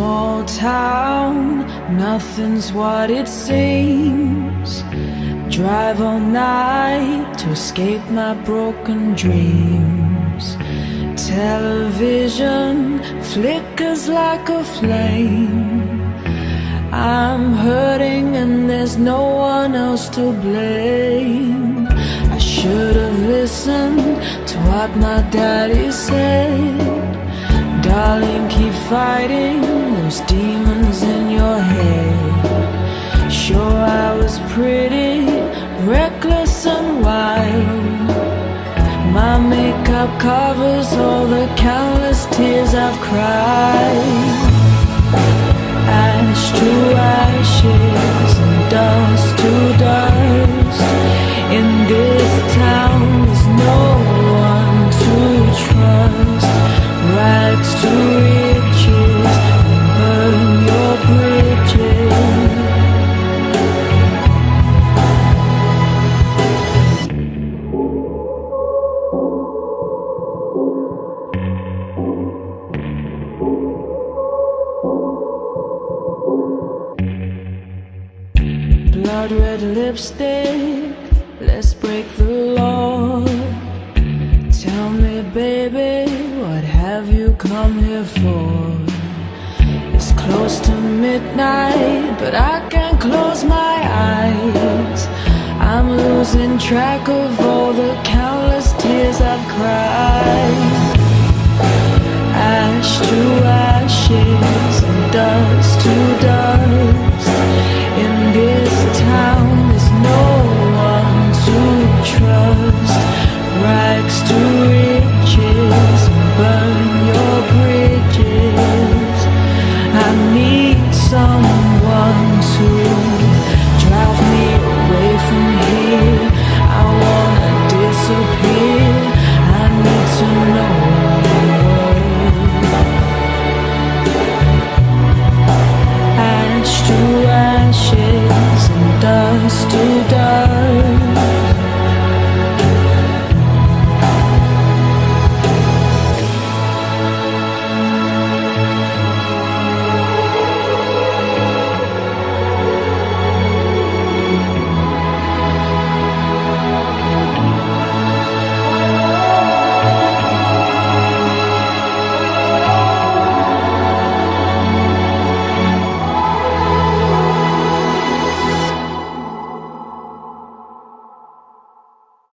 small town, nothing's what it seems. Drive all night to escape my broken dreams. Television flickers like a flame. I'm hurting and there's no one else to blame. I should have listened to what my daddy said. Darling, keep fighting those demons in your head. Sure, I was pretty reckless and wild. My makeup covers all the countless tears I've cried. Ash to ashes and dust to dust. In this town there's no one to trust. Rags to riches, burn your bridges. Blood red lipstick, let's break the law. Tell me, baby, what have you come here for? It's close to midnight, but I can't close my eyes. I'm losing track of all the countless tears I've cried. Ash to ashes and dust to dust.